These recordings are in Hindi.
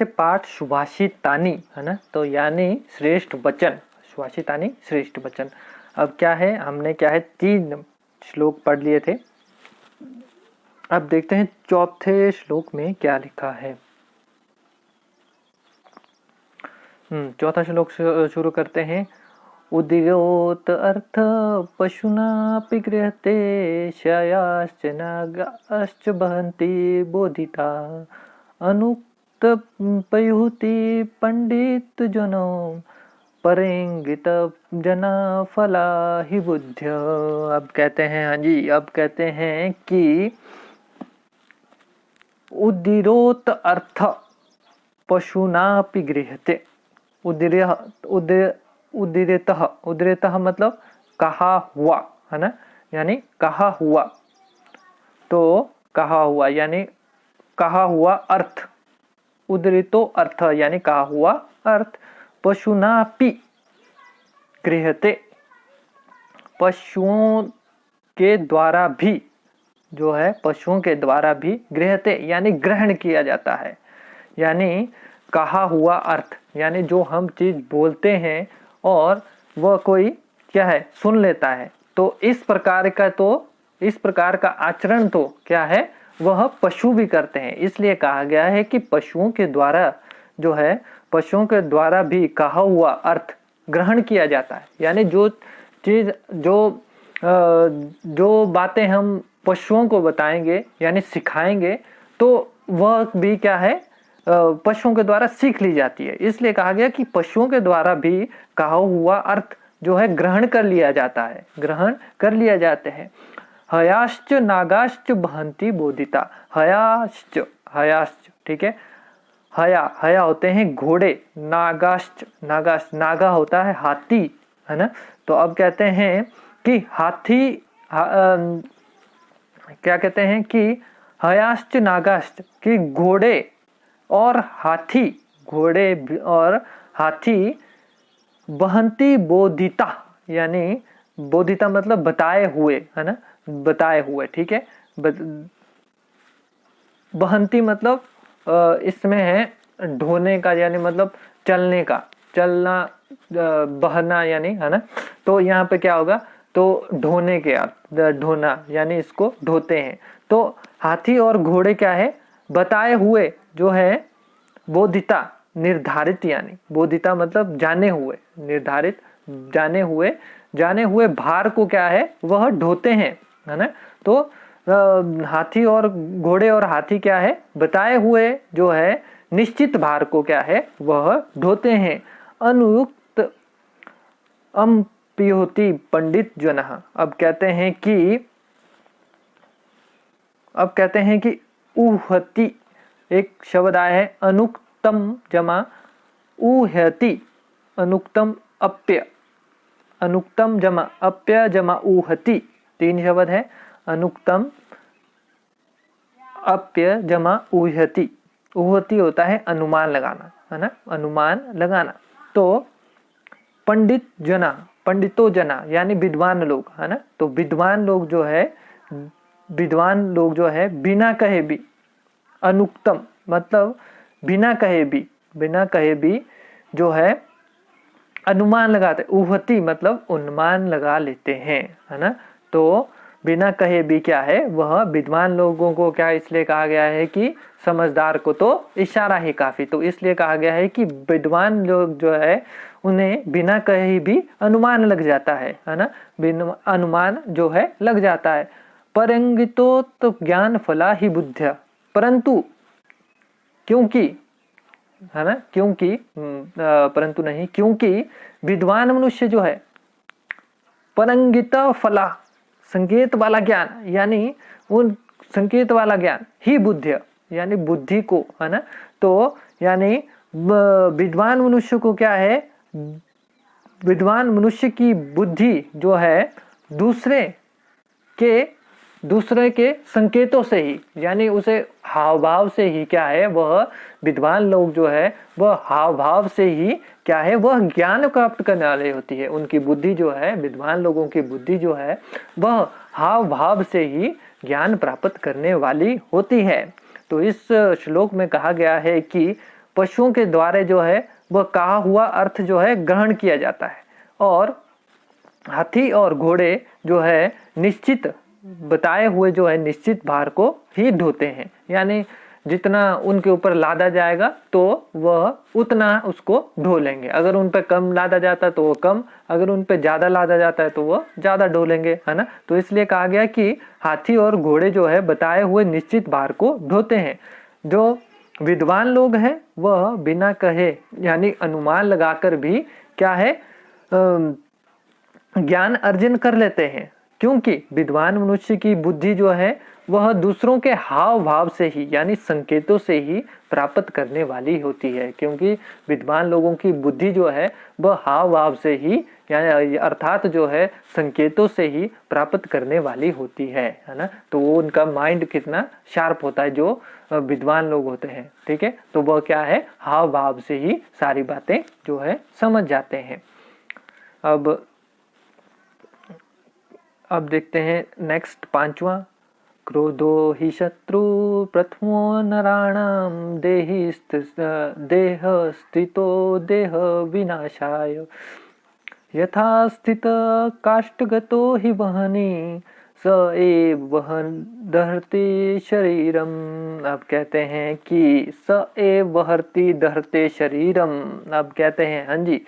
नेक्स्ट पार्ट सुभाषितानी है ना, तो यानी श्रेष्ठ वचन, सुभाषितानी श्रेष्ठ वचन। अब क्या है, हमने क्या है 3 श्लोक पढ़ लिए थे। अब देखते हैं चौथे श्लोक में क्या लिखा है। चौथा श्लोक शुरू करते हैं। उदिरोत अर्थ पशुनापि गृह्यते शयाश्च नागाश्च बहन्ति बोधिता अनुक्त पयुति पंडित जनो परेंगित जना फला ही बुद्ध्य। अब कहते हैं, हाँ जी, अब कहते हैं कि उदिरोत अर्थ पशुनापि गृह्यते। उदिरतः मतलब कहा हुआ है ना, यानी कहा हुआ, तो कहा हुआ यानी कहा हुआ अर्थ, उदरितो अर्थ यानी कहा हुआ अर्थ, पशुनापि गृह्यते, पशुओं के द्वारा भी, जो है पशुओं के द्वारा भी गृह्यते यानी ग्रहण किया जाता है। यानी कहा हुआ अर्थ यानी जो हम चीज बोलते हैं और वह कोई क्या है सुन लेता है, तो इस प्रकार का आचरण तो क्या है वह पशु भी करते हैं। इसलिए कहा गया है कि पशुओं के द्वारा जो है, पशुओं के द्वारा भी कहा हुआ अर्थ ग्रहण किया जाता है। यानी जो चीज जो बातें हम पशुओं को बताएंगे यानी सिखाएंगे, तो वह भी क्या है पशुओं के द्वारा सीख ली जाती है। इसलिए कहा गया कि पशुओं के द्वारा भी कहा हुआ अर्थ जो है ग्रहण कर लिया जाता है, ग्रहण कर लिया जाते हैं। हयाश्च नागाश्च बहन्ति बोधिता। हयाश्च ठीक है, हया होते हैं घोड़े, नागाश्च नागा होता है हाथी है ना। तो अब कहते हैं कि हाथी क्या कहते हैं कि हयाश्च नागाश्च कि घोड़े और हाथी बहन्ति बोधिता, यानी बोधिता मतलब बताए हुए है ना, बताए हुए ठीक है। बहन्ति मतलब इसमें है ढोने का, यानी मतलब चलने का, चलना, बहना यानी है ना। तो यहाँ पे क्या होगा, तो ढोने के अर्थ, ढोना यानी इसको ढोते हैं। तो हाथी और घोड़े क्या है बताए हुए जो है, बोधिता निर्धारित, यानी बोधिता मतलब जाने हुए, निर्धारित जाने हुए भार को क्या है वह ढोते हैं है ना। तो हाथी और घोड़े और हाथी क्या है बताए हुए जो है निश्चित भार को क्या है वह ढोते हैं। अनुयुक्त पिहोति पंडित जनः। अब कहते हैं कि उहति एक शब्द आया है, अनुक्तम जमा उह्यति, अनुक्तम अप्य, अनुक्तम जमा अप्य जमा उहति, 3 शब्द है, अनुक्तम अप्य जमा उह्यति। उह्यति होता है अनुमान लगाना है ना, अनुमान लगाना। तो पंडित जना, पंडितो जना यानी विद्वान लोग है ना। तो विद्वान लोग जो है बिना कहे भी, अनुक्तम मतलब बिना कहे भी जो है अनुमान लगाते, उहति मतलब अनुमान लगा लेते हैं है ना। तो बिना कहे भी क्या है वह विद्वान लोगों को क्या इसलिए कहा गया है कि समझदार को तो इशारा ही काफी, तो इसलिए कहा गया है कि विद्वान लोग जो है उन्हें बिना कहे भी अनुमान लग जाता है ना, अनुमान जो है लग जाता है। परंगितो तो ज्ञान फला ही बुद्ध्या, परंतु क्योंकि है ना, क्योंकि परंतु नहीं, क्योंकि विद्वान मनुष्य जो है परंगित फला संकेत वाला ज्ञान, यानी उन संकेत वाला ज्ञान ही बुद्ध्य यानी बुद्धि को है ना। तो यानी विद्वान मनुष्य को क्या है, विद्वान मनुष्य की बुद्धि जो है दूसरे के संकेतों से ही, यानी उसे हाव भाव से ही क्या है वह विद्वान लोग जो है वह हाव भाव से ही क्या है वह ज्ञान प्राप्त करने वाली होती है। उनकी बुद्धि जो है, विद्वान लोगों की बुद्धि जो है वह हाव भाव से ही ज्ञान प्राप्त करने वाली होती है। तो इस श्लोक में कहा गया है कि पशुओं के द्वारा जो है वह कहा हुआ अर्थ जो है ग्रहण किया जाता है। और हाथी और घोड़े जो है निश्चित बताए हुए जो है निश्चित भार को ही ढोते हैं, यानी जितना उनके ऊपर लादा जाएगा तो वह उतना उसको ढो लेंगे। अगर उन पे कम लादा जाता है तो वो कम, अगर उन पे ज्यादा लादा जाता है तो वह ज्यादा ढो लेंगे, है ना। तो इसलिए कहा गया कि हाथी और घोड़े जो है बताए हुए निश्चित भार को ढोते हैं। जो विद्वान लोग हैं वह बिना कहे यानी अनुमान लगाकर भी क्या है ज्ञान अर्जन कर लेते हैं, क्योंकि विद्वान मनुष्य की बुद्धि जो है वह दूसरों के हाव भाव से ही यानी संकेतों से ही प्राप्त करने वाली होती है। क्योंकि विद्वान लोगों की बुद्धि जो है वह हाव भाव से ही यानी अर्थात जो है संकेतों से ही प्राप्त करने वाली होती है ना। तो वो उनका माइंड कितना शार्प होता है जो विद्वान लोग होते हैं, ठीक है। तो वह क्या है हाव भाव से ही सारी बातें जो है समझ जाते हैं। अब देखते हैं नेक्स्ट 5वां, क्रोधो हि शत्रु प्रथमो नराणाम देहि देह स्थितो देह विनाशाय यथा स्थित काष्ठगतो हि वहनी स एव वहन दहते शरीरम। अब कहते हैं कि स एव वहर्ति दहते शरीरम। अब कहते हैं हाँ जी,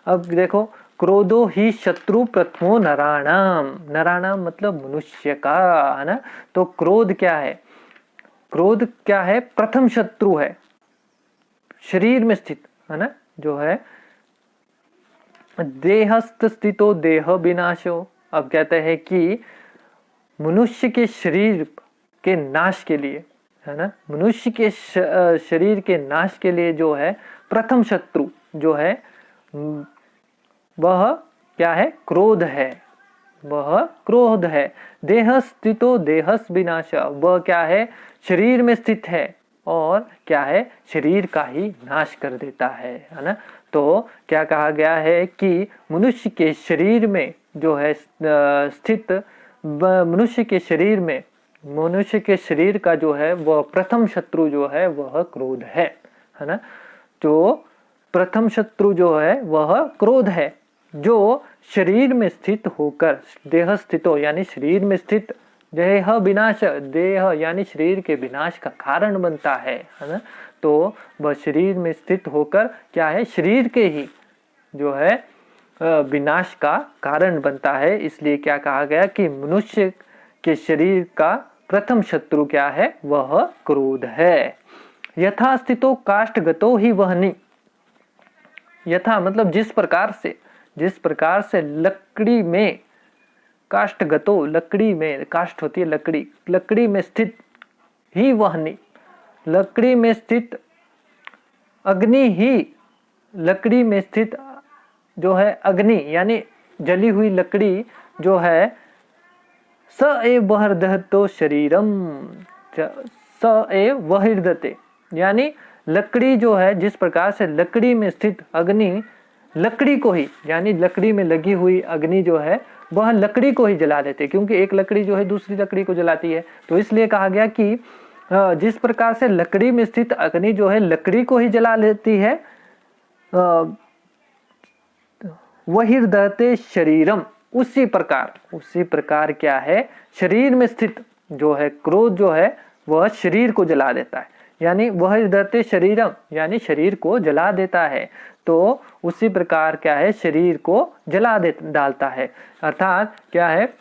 अब देखो क्रोधो ही शत्रु प्रथमो नराणाम, नराणाम मतलब मनुष्य का, है ना। तो क्रोध क्या है, क्रोध क्या है प्रथम शत्रु है शरीर में स्थित, है ना, जो है देहस्थ स्थितो देह विनाशो। अब कहते हैं कि मनुष्य के शरीर के नाश के लिए, है ना, मनुष्य के शरीर के नाश के लिए जो है प्रथम शत्रु जो है वह क्या है क्रोध है, वह क्रोध है। देह स्थितो देहस विनाश, वह क्या है शरीर में स्थित है और क्या है शरीर का ही नाश कर देता है ना। तो क्या कहा गया है कि मनुष्य के शरीर में जो है स्थित मनुष्य के शरीर में मनुष्य के शरीर का जो है वह प्रथम शत्रु जो है वह क्रोध है ना। तो प्रथम शत्रु जो है वह क्रोध है जो शरीर में स्थित होकर देह स्थितो यानी शरीर में स्थित देह विनाश, देह यानी शरीर के विनाश का कारण बनता है ना। तो वह शरीर में स्थित होकर क्या है शरीर के ही जो है विनाश का कारण बनता है। इसलिए क्या कहा गया कि मनुष्य के शरीर का प्रथम शत्रु क्या है वह क्रोध है। यथा स्थितो काष्ठगतो ही वहनी, यथा मतलब जिस प्रकार से लकड़ी में काष्ठगतो, लकड़ी में काष्ठ होती है लकड़ी, लकड़ी में स्थित ही वहनी, लकड़ी में स्थित अग्नि ही, लकड़ी में स्थित जो है अग्नि यानी जली हुई लकड़ी जो है स एव वहर्दतो शरीरम, स एव वहर्दते यानी लकड़ी जो है जिस प्रकार से लकड़ी में स्थित अग्नि लकड़ी को ही यानी लकड़ी में लगी हुई अग्नि जो है वह लकड़ी को ही जला देते, क्योंकि एक लकड़ी जो है दूसरी लकड़ी को जलाती है। तो इसलिए कहा गया कि जिस प्रकार से लकड़ी में स्थित अग्नि जो है लकड़ी को ही जला लेती है वही दहते शरीरम, उसी प्रकार क्या है शरीर में स्थित जो है क्रोध जो है वह शरीर को जला देता है, यानी वह दहते शरीरम यानी शरीर को जला देता है। तो उसी प्रकार क्या है शरीर को जला डालता है। अर्थात क्या है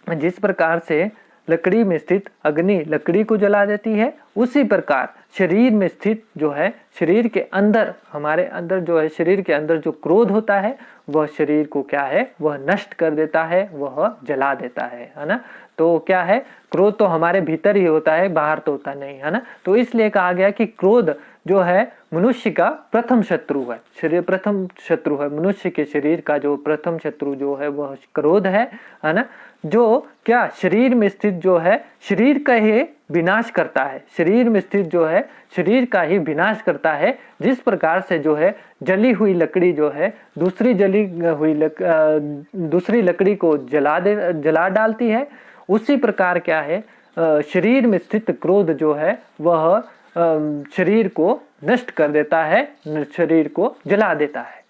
जिस प्रकार से लकड़ी में स्थित अग्नि लकड़ी को जला देती है उसी प्रकार शरीर में स्थित जो है शरीर के अंदर हमारे अंदर जो है शरीर के अंदर जो क्रोध होता है वह शरीर को क्या है वह नष्ट कर देता है, वह जला देता है ना। तो क्या है क्रोध तो हमारे भीतर ही होता है, बाहर तो होता नहीं, है ना। तो इसलिए कहा गया कि क्रोध जो है मनुष्य का प्रथम शत्रु है, शरीर प्रथम शत्रु है, मनुष्य के शरीर का जो प्रथम शत्रु जो है वह क्रोध है ना। जो क्या शरीर में स्थित जो है शरीर का ही विनाश करता है, शरीर में स्थित जो है शरीर का ही विनाश करता है। जिस प्रकार से जो है जली हुई लकड़ी जो है दूसरी दूसरी लकड़ी को जला डालती है, उसी प्रकार क्या है शरीर में स्थित क्रोध जो है वह शरीर को नष्ट कर देता है, शरीर को जला देता है।